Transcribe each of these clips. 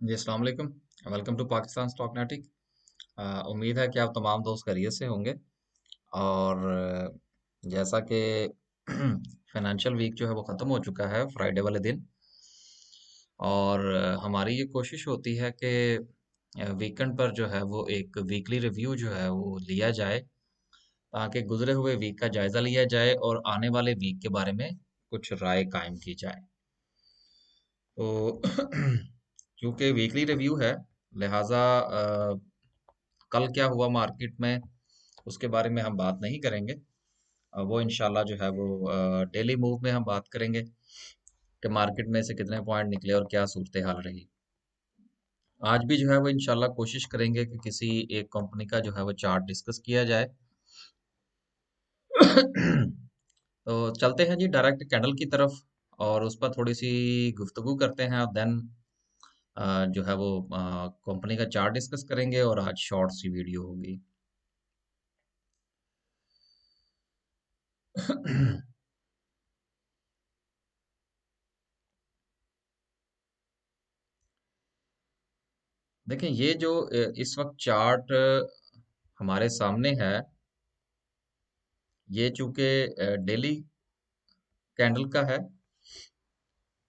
जी अस्सलाम वालेकुम। Welcome to Pakistan stock नाटिक। उम्मीद है कि आप तमाम दोस्त खैरियत से होंगे। और जैसा कि फाइनेंशियल वीक जो है वो ख़त्म हो चुका है फ्राइडे वाले दिन। और हमारी ये कोशिश होती है कि वीकेंड पर जो है वो एक वीकली रिव्यू जो है वो लिया जाए, ताकि गुजरे हुए वीक का जायज़ा लिया जाए और आने वाले वीक के बारे में कुछ राय कायम की जाए। तो क्योंकि वीकली रिव्यू है, लिहाजा कल क्या हुआ मार्केट में उसके बारे में हम बात नहीं करेंगे। वो इंशाल्लाह जो है वो डेली मूव में हम बात करेंगे कि मार्केट में से कितने पॉइंट निकले और क्या सूरत हाल रही। आज भी जो है वो इंशाल्लाह कोशिश करेंगे कि किसी एक कंपनी का जो है वो चार्ट डिस्कस किया जाए। तो चलते हैं जी डायरेक्ट कैंडल की तरफ और उस पर थोड़ी सी गुफ्तगू करते हैं और देन जो है वो कंपनी का चार्ट डिस्कस करेंगे और आज शॉर्ट सी वीडियो होगी। देखिए ये जो इस वक्त चार्ट हमारे सामने है, ये चूंकि डेली कैंडल का है,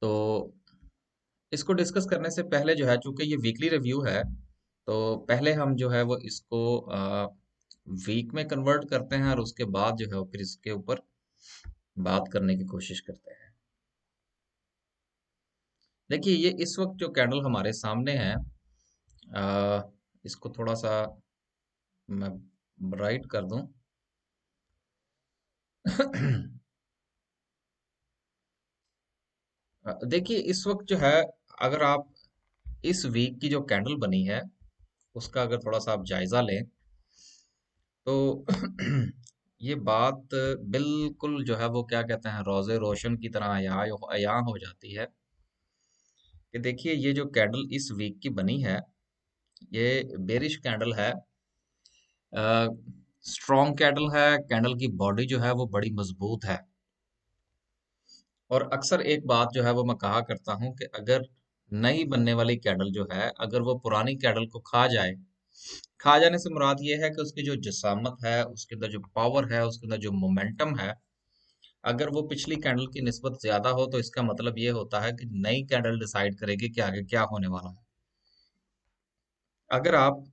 तो इसको डिस्कस करने से पहले जो है, चूंकि ये वीकली रिव्यू है, तो पहले हम जो है वो इसको वीक में कन्वर्ट करते हैं और उसके बाद जो है वो फिर इसके ऊपर बात करने की कोशिश करते हैं। देखिए ये इस वक्त जो कैंडल हमारे सामने है, इसको थोड़ा सा मैं ब्राइट कर दूं। देखिए इस वक्त जो है, अगर आप इस वीक की जो कैंडल बनी है उसका अगर थोड़ा सा आप जायजा लें, तो ये बात बिल्कुल जो है वो क्या कहते हैं, रोज़े रोशन की तरह अयां हो जाती है कि देखिए ये जो कैंडल इस वीक की बनी है, ये बेरिश कैंडल है। स्ट्रॉन्ग कैंडल है, कैंडल की बॉडी जो है वो बड़ी मजबूत है। और अक्सर एक बात जो है वो मैं कहा करता हूं कि अगर नई बनने वाली कैंडल जो है, अगर वो पुरानी कैंडल को खा जाए, खा जाने से मुराद ये है कि उसकी जो जिसामत है, उसके अंदर जो पावर है, उसके अंदर जो मोमेंटम है, अगर वो पिछली कैंडल की निस्बत ज्यादा हो, तो इसका मतलब ये होता है कि नई कैंडल डिसाइड करेगी कि आगे क्या होने वाला है। अगर आप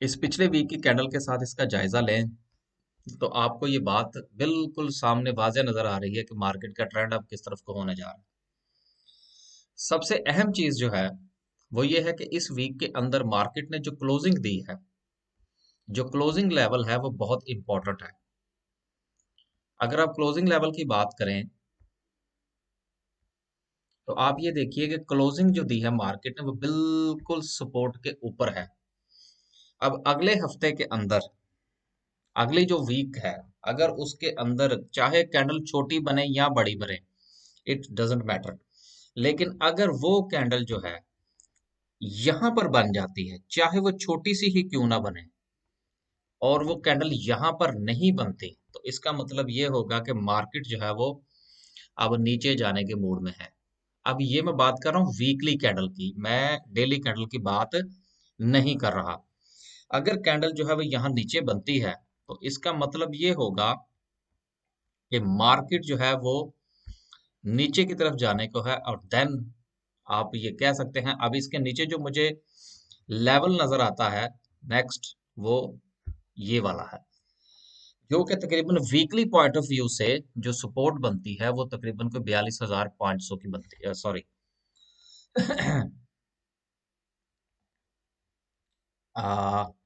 इस पिछले वीक की कैंडल के साथ इसका जायजा लें, तो आपको ये बात बिल्कुल सामने वाज़ेह नजर आ रही है कि मार्केट का ट्रेंड अब किस तरफ को होने जा रहा है। सबसे अहम चीज जो है वो ये है कि इस वीक के अंदर मार्केट ने जो क्लोजिंग दी है, जो क्लोजिंग लेवल है वो बहुत इंपॉर्टेंट है। अगर आप क्लोजिंग लेवल की बात करें, तो आप ये देखिए कि क्लोजिंग जो दी है मार्केट ने वो बिल्कुल सपोर्ट के ऊपर है। अब अगले हफ्ते के अंदर, अगली जो वीक है, अगर उसके अंदर चाहे कैंडल छोटी बने या बड़ी बने, इट डजेंट मैटर, लेकिन अगर वो कैंडल जो है यहां पर बन जाती है, चाहे वो छोटी सी ही क्यों ना बने, और वो कैंडल यहां पर नहीं बनती, तो इसका मतलब ये होगा कि मार्केट जो है वो अब नीचे जाने के मूड में है। अब ये मैं बात कर रहा हूँ वीकली कैंडल की, मैं डेली कैंडल की बात नहीं कर रहा। अगर कैंडल जो है वो यहाँ नीचे बनती है, तो इसका मतलब ये होगा कि मार्केट जो है वो नीचे की तरफ जाने को है। और देन आप ये कह सकते हैं, अब इसके नीचे जो मुझे लेवल नजर आता है नेक्स्ट, वो ये वाला है, जो कि तकरीबन वीकली पॉइंट ऑफ व्यू से जो सपोर्ट बनती है वो तकरीबन कोई 42,500 की बनती है, सॉरी।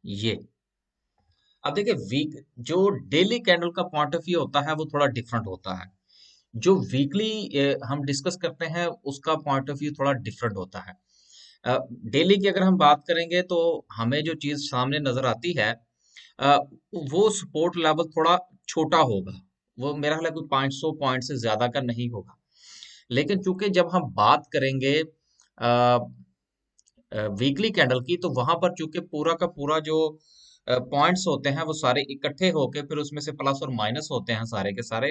ये अब देखिए, वीक जो डेली कैंडल का पॉइंट ऑफ व्यू होता है वो थोड़ा डिफरेंट होता है। जो वीकली हम डिस्कस करते हैं उसका पॉइंट ऑफ व्यू थोड़ा डिफरेंट होता है। डेली की अगर हम बात करेंगे, तो हमें जो चीज सामने नजर आती है, अ, वो सपोर्ट लेवल थोड़ा छोटा होगा। वो मेरा ख्याल है कोई 500 पॉइंट से ज्यादा का नहीं होगा। लेकिन चूंकि जब हम बात करेंगे वीकली कैंडल की, तो वहां पर चूंकि पूरा का पूरा जो पॉइंट्स होते हैं वो सारे इकट्ठे होके फिर उसमें से प्लस और माइनस होते हैं सारे के सारे,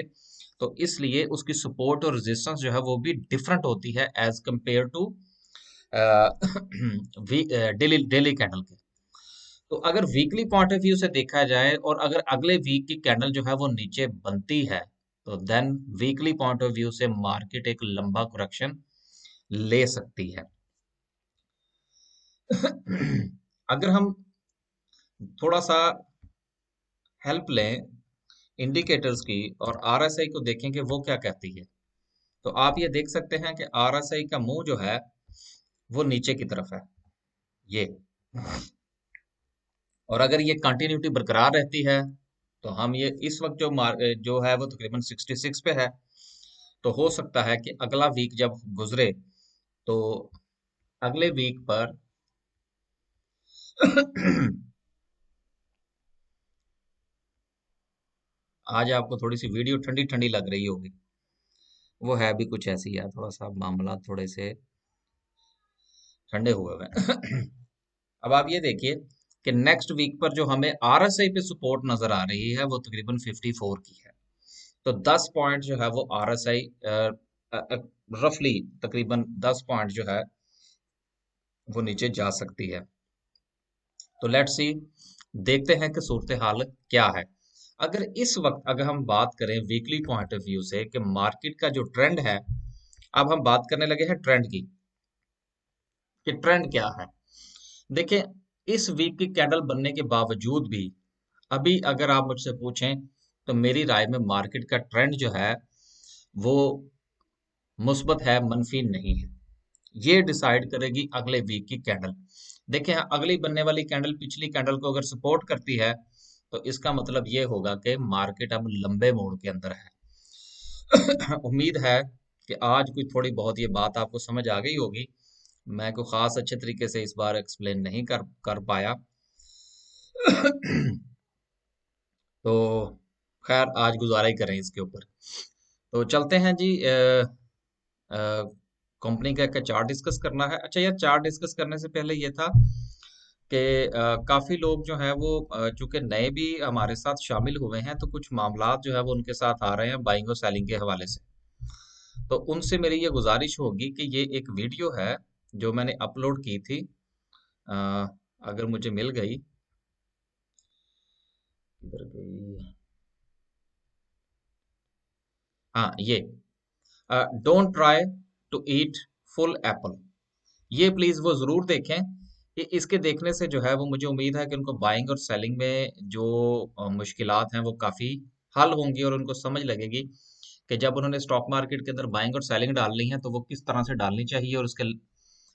तो इसलिए उसकी सपोर्ट और रेजिस्टेंस जो है वो भी डिफरेंट होती है as compare to daily daily candle के। तो अगर वीकली पॉइंट ऑफ व्यू से देखा जाए और अगर अगले वीक की कैंडल जो है वो नीचे बनती है, तो then weekly point of view से मार्केट एक लंबा करेक्शन ले सकती है। अगर हम थोड़ा सा हेल्प लें इंडिकेटर्स की और आरएसआई को देखें कि वो क्या कहती है, तो आप ये देख सकते हैं कि आरएसआई का मुंह जो है वो नीचे की तरफ है, ये। और अगर ये कंटिन्यूटी बरकरार रहती है तो हम ये इस वक्त जो है वो तकरीबन 66 पे है। तो हो सकता है कि अगला वीक जब गुजरे तो अगले वीक पर आज आपको थोड़ी सी वीडियो ठंडी ठंडी लग रही होगी, वो है भी कुछ ऐसी है, थोड़ा सा मामला थोड़े से ठंडे हुए हुए हैं। अब आप ये देखिए कि नेक्स्ट वीक पर जो हमें आरएसआई पे सपोर्ट नजर आ रही है वो तकरीबन 54 की है। तो 10 पॉइंट जो है वो आरएसआई रफली तकरीबन 10 पॉइंट जो है वो नीचे जा सकती है। तो लेट्स सी, देखते हैं कि सूरत हाल क्या है। अगर इस वक्त अगर हम बात करें वीकली पॉइंट ऑफ व्यू से कि मार्केट का जो ट्रेंड है, अब हम बात करने लगे हैं ट्रेंड की कि ट्रेंड क्या है। देखिए, इस वीक की कैंडल बनने के बावजूद भी अभी अगर आप मुझसे पूछें तो मेरी राय में मार्केट का ट्रेंड जो है वो मुस्बत है, मनफी नहीं है। ये डिसाइड करेगी अगले वीक की कैंडल। देखिए, अगली बनने वाली कैंडल पिछली कैंडल को अगर सपोर्ट करती है तो इसका मतलब ये होगा कि मार्केट अब लंबे मोड़ के अंदर है। उम्मीद है कि आज कोई थोड़ी बहुत ये बात आपको समझ आ गई होगी। मैं कोई खास अच्छे तरीके से इस बार एक्सप्लेन नहीं कर पाया। तो खैर आज गुजारा ही करें इसके ऊपर। तो चलते हैं जी, कंपनी का क्या चार्ट डिस्कस करना है। अच्छा यार, चार्ट डिस्कस करने से पहले ये था कि काफी लोग जो हैं वो चूंकि नए भी हमारे साथ शामिल हुए हैं, तो कुछ मामलात जो है वो उनके साथ आ रहे हैं बाइंग और सेलिंग के हवाले से। तो उनसे मेरी ये गुजारिश होगी कि ये एक वीडियो है जो मैंने अपलोड की थी, अ, अगर मुझे मिल गई, किधर गई, हाँ ये, don't try to eat full apple. ये प्लीज वो जरूर देखें। इसके देखने से जो है वो मुझे उम्मीद है कि उनको बाइंग और सेलिंग में जो मुश्किलात हैं वो काफी हल होंगी और उनको समझ लगेगी कि जब उन्होंने स्टॉक मार्केट के अंदर बाइंग और सेलिंग डालनी है तो वो किस तरह से डालनी चाहिए और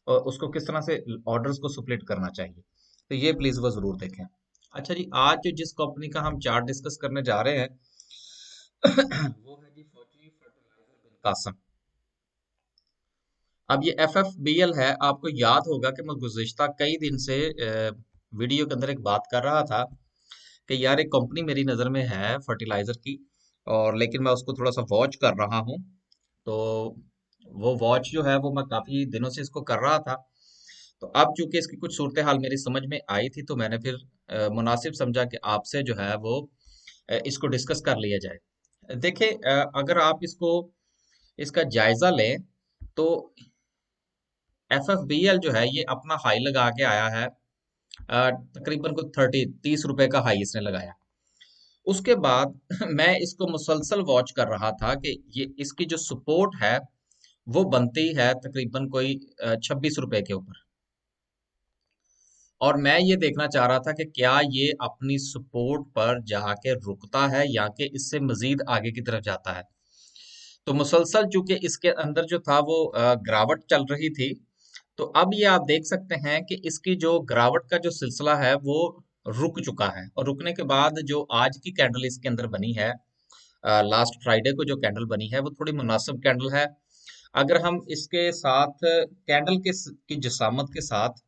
उसको किस तरह से ऑर्डर्स को स्प्लिट करना चाहिए। तो ये प्लीज वो जरूर देखें। अच्छा जी, आज जो जिस कंपनी का हम चार्ट डिस्कस करने जा रहे हैं वो है जी फौजी फर्टिलाइजर बिन कासम। अब ये एफ एफ बी एल है। आपको याद होगा कि मैं गुज़िश्ता कई दिन से वीडियो के अंदर एक बात कर रहा था कि यार एक कंपनी मेरी नज़र में है फर्टिलाइजर की, और लेकिन मैं उसको थोड़ा सा वॉच कर रहा हूँ। तो वो वॉच जो है वो मैं काफ़ी दिनों से इसको कर रहा था। तो अब चूंकि इसकी कुछ सूरत हाल मेरी समझ में आई थी तो मैंने फिर मुनासिब समझा कि आपसे जो है वो इसको डिस्कस कर लिया जाए। देखिए, अगर आप इसका जायजा लें तो एफ एफ बी एल जो है ये अपना हाई लगा के आया है, तकरीबन को 30 रुपए का हाई इसने लगाया। उसके बाद मैं इसको मुसलसल वॉच कर रहा था कि ये इसकी जो सपोर्ट है वो बनती है तकरीबन कोई 26 रुपए के ऊपर। और मैं ये देखना चाह रहा था कि क्या ये अपनी सपोर्ट पर जाके रुकता है या कि इससे मजीद आगे की तरफ जाता है। तो मुसलसल चूंकि इसके अंदर जो था वो गिरावट चल रही थी, तो अब ये आप देख सकते हैं कि इसकी जो गिरावट का जो सिलसिला है वो रुक चुका है। और रुकने के बाद जो आज की कैंडल इसके अंदर बनी है, लास्ट फ्राइडे को जो कैंडल बनी है वो थोड़ी मुनासिब कैंडल है। अगर हम इसके साथ कैंडल की जिसामत के साथ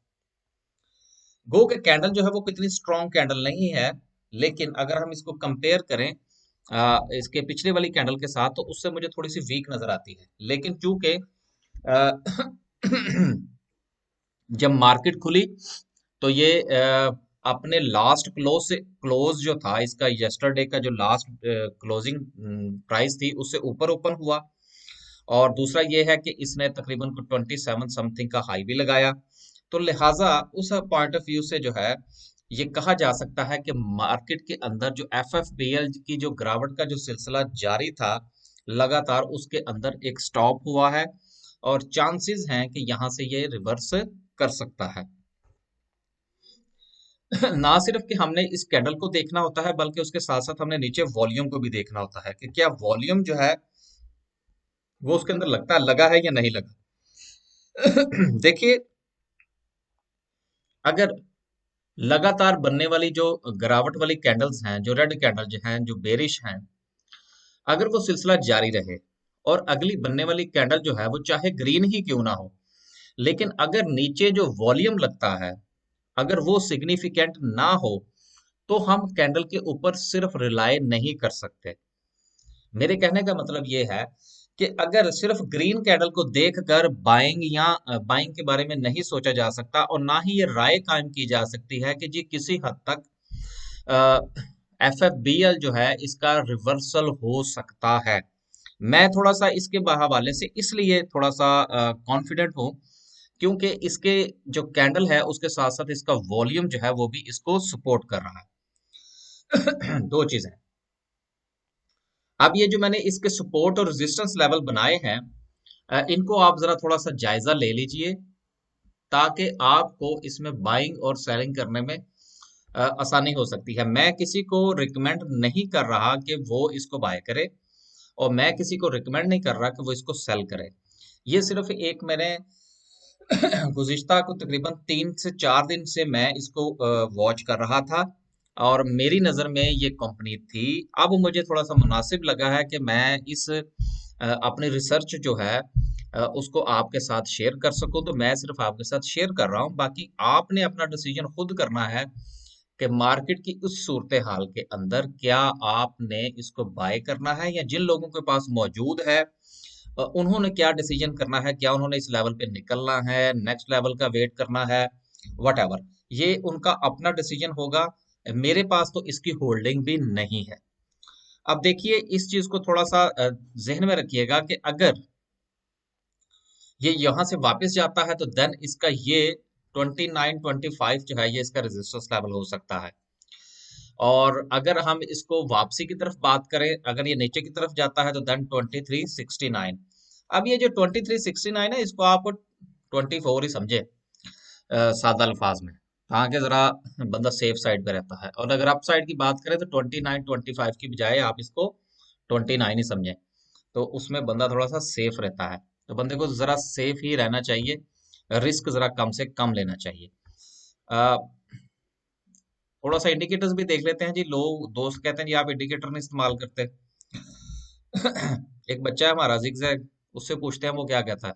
गो के कैंडल जो है वो कितनी स्ट्रॉन्ग कैंडल नहीं है, लेकिन अगर हम इसको कंपेयर करें इसके पिछले वाली कैंडल के साथ तो उससे मुझे थोड़ी सी वीक नजर आती है। लेकिन चूंकि जब मार्केट खुली तो ये अपने लास्ट क्लोज जो था इसका, यस्टरडे का जो लास्ट क्लोजिंग प्राइस थी उससे ऊपर ओपन हुआ। और दूसरा ये है कि इसने तकरीबन को 27 समथिंग का हाई भी लगाया। तो लिहाजा उस पॉइंट ऑफ व्यू से जो है ये कहा जा सकता है कि मार्केट के अंदर जो एफएफबीएल की जो गिरावट का जो सिलसिला जारी था लगातार, उसके अंदर एक स्टॉप हुआ है और चांसेस हैं कि यहां से ये रिवर्स कर सकता है। ना सिर्फ कि हमने इस कैंडल को देखना होता है, बल्कि उसके साथ साथ हमने नीचे वॉल्यूम को भी देखना होता है कि क्या वॉल्यूम जो है वो उसके अंदर लगता है लगा है या नहीं लगा। देखिए, अगर लगातार बनने वाली जो गिरावट वाली कैंडल्स हैं, जो रेड कैंडल जो हैं, जो बेरिश हैं, अगर वो सिलसिला जारी रहे और अगली बनने वाली कैंडल जो है वो चाहे ग्रीन ही क्यों ना हो, लेकिन अगर नीचे जो वॉल्यूम लगता है अगर वो सिग्निफिकेंट ना हो, तो हम कैंडल के ऊपर सिर्फ रिलाय नहीं कर सकते। मेरे कहने का मतलब ये है कि अगर सिर्फ ग्रीन कैंडल को देखकर बाइंग या बाइंग के बारे में नहीं सोचा जा सकता और ना ही ये राय कायम की जा सकती है कि जी किसी हद तक एफएफबीएल जो है इसका रिवर्सल हो सकता है। मैं थोड़ा सा इसके हवाले से इसलिए थोड़ा सा कॉन्फिडेंट हूँ क्योंकि इसके जो कैंडल है उसके साथ साथ इसका वॉल्यूम जो है वो भी इसको सपोर्ट कर रहा है। दो चीजें। अब ये जो मैंने इसके सपोर्ट और रेजिस्टेंस लेवल बनाए हैं, इनको आप जरा थोड़ा सा जायजा ले लीजिए ताकि आपको इसमें बाइंग और सेलिंग करने में आसानी हो सकती है। मैं किसी को रिकमेंड नहीं कर रहा कि वो इसको बाय करे और मैं किसी को रिकमेंड नहीं कर रहा कि वो इसको सेल करे। ये सिर्फ एक मैंने गुज़िश्ता को तकरीबन 3 से 4 दिन से मैं इसको वॉच कर रहा था और मेरी नज़र में ये कंपनी थी। अब मुझे थोड़ा-सा मुनासिब लगा है कि मैं इस अपनी रिसर्च जो है उसको आपके साथ शेयर कर सकूँ, तो मैं सिर्फ़ आपके साथ शेयर कर रहा हूँ। बाकी आपने अपना डिसीज़न खुद करना है कि मार्केट की उस सूरत-ए-हाल के अंदर क्या आपने इसको बाय करना है या जिन लोगों के पास मौजूद है उन्होंने क्या डिसीजन करना है, क्या उन्होंने इस लेवल पे निकलना है, नेक्स्ट लेवल का वेट करना है, व्हाटएवर। ये उनका अपना डिसीजन होगा। मेरे पास तो इसकी होल्डिंग भी नहीं है। अब देखिए इस चीज को थोड़ा सा जहन में रखिएगा कि अगर ये यहां से वापस जाता है तो देन इसका ये 29-25 जो है ये इसका रेजिस्टेंस लेवल हो सकता है। और अगर हम इसको वापसी की तरफ बात करें, अगर ये नीचे की तरफ जाता है तो देन 2369। अब ये जो 2369 है इसको आप 24 ही समझे सादा अल्फाज में, ताकि जरा बंदा सेफ साइड पे रहता है। और अगर अप साइड की बात करें तो 29-25 की बजाय आप इसको 29 ही समझें, तो उसमें बंदा थोड़ा सा सेफ रहता है। तो बंदे को जरा सेफ ही रहना चाहिए, रिस्क जरा कम से कम लेना चाहिए। अ, थोड़ा सा इंडिकेटर्स भी देख लेते हैं जी। लोग दोस्त कहते हैं जी आप इंडिकेटर नहीं इस्तेमाल करते। एक बच्चा है हमारा जिगजैग, उससे पूछते हैं वो क्या कहता है।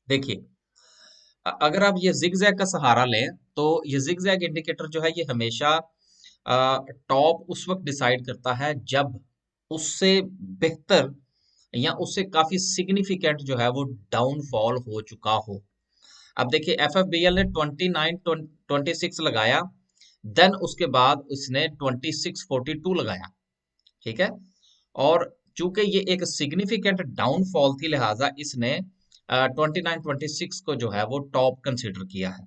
देखिए, अगर आप ये जिगजैग का सहारा लें तो ये जिगजैग इंडिकेटर जो है ये हमेशा टॉप उस वक्त डिसाइड करता है जब उससे बेहतर या उससे काफी सिग्निफिकेंट जो है वो डाउनफॉल हो चुका हो। अब देखिए एफएफबीएल ने 29-26 लगाया, देन उसके बाद उसने 2642 लगाया, ठीक है। और चूंकि ये एक सिग्निफिकेंट डाउनफॉल थी लिहाजा इसने 29-26 को जो है वो टॉप कंसिडर किया है।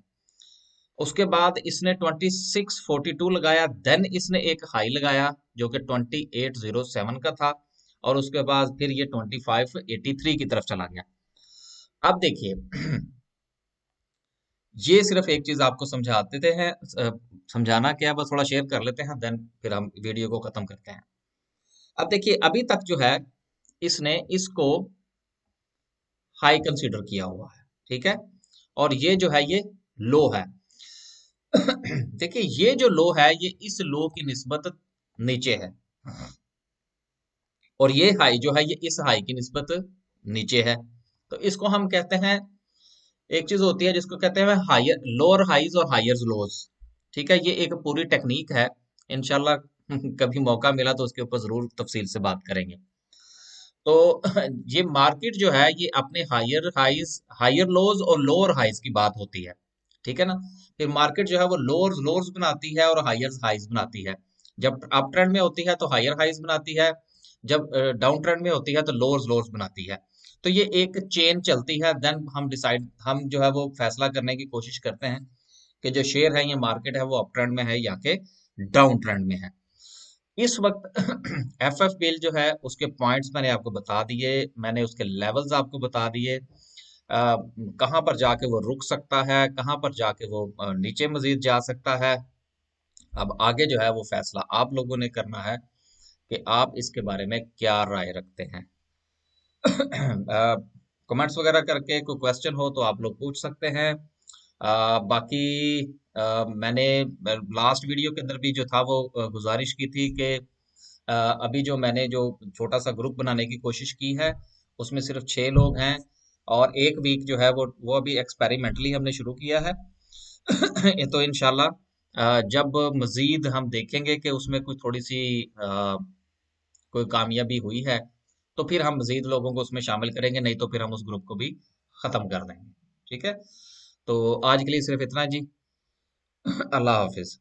उसके बाद इसने 2642 लगाया, देन इसने एक हाई लगाया जो कि 2807 का था और उसके बाद फिर ये 2583 की तरफ चला गया। अब देखिए ये सिर्फ एक चीज आपको समझा देते हैं, समझाना क्या बस थोड़ा शेयर कर लेते हैं, देन फिर हम वीडियो को खत्म करते हैं। अब देखिए अभी तक जो है इसने इसको हाई कंसीडर किया हुआ है, ठीक है। और ये जो है ये लो है। देखिए ये जो लो है ये इस लो की निस्बत नीचे है और ये हाई जो है ये इस हाई की निस्बत नीचे है। तो इसको हम कहते हैं, एक चीज होती है जिसको कहते हैं हायर लोअर हाइज और हायर लोज, ठीक है। ये एक पूरी टेक्निक है, इंशाल्लाह कभी मौका मिला तो उसके ऊपर जरूर तफसील से बात करेंगे। तो ये मार्केट जो है ये अपने हायर हाइज हायर लोज और लोअर हाइज की बात होती है, ठीक है ना। फिर मार्केट जो है वो लोअर लोअर्स बनाती है और हायर हाइज बनाती है। जब अप ट्रेंड में होती है तो हायर हाइज बनाती है, जब डाउन ट्रेंड में होती है तो लोअर्स लोअर्स बनाती है। तो ये एक चेन चलती है, देन हम जो है वो फैसला करने की कोशिश करते हैं कि जो शेयर है, ये मार्केट है, वो अप ट्रेंड में है या कि डाउन ट्रेंड में है। इस वक्त एफ एफ बिल जो है उसके पॉइंट्स मैंने आपको बता दिए, मैंने उसके लेवल्स आपको बता दिए, कहाँ पर जाके वो रुक सकता है, कहाँ पर जाके वो नीचे मजीद जा सकता है। अब आगे जो है वो फैसला आप लोगों ने करना है कि आप इसके बारे में क्या राय रखते हैं। कमेंट्स वगैरह करके कोई क्वेश्चन हो तो आप लोग पूछ सकते हैं। बाकी मैंने लास्ट वीडियो के अंदर भी जो था वो गुजारिश की थी कि अभी जो मैंने जो छोटा सा ग्रुप बनाने की कोशिश की है उसमें सिर्फ 6 लोग हैं, और एक वीक जो है वो अभी एक्सपेरिमेंटली हमने शुरू किया है। ये तो इंशाल्लाह जब मजीद हम देखेंगे कि उसमें कोई थोड़ी सी कोई कामयाबी हुई है तो फिर हम मजीद लोगों को उसमें शामिल करेंगे, नहीं तो फिर हम उस ग्रुप को भी खत्म कर देंगे। ठीक है, तो आज के लिए सिर्फ इतना जी। अल्लाह हाफिज।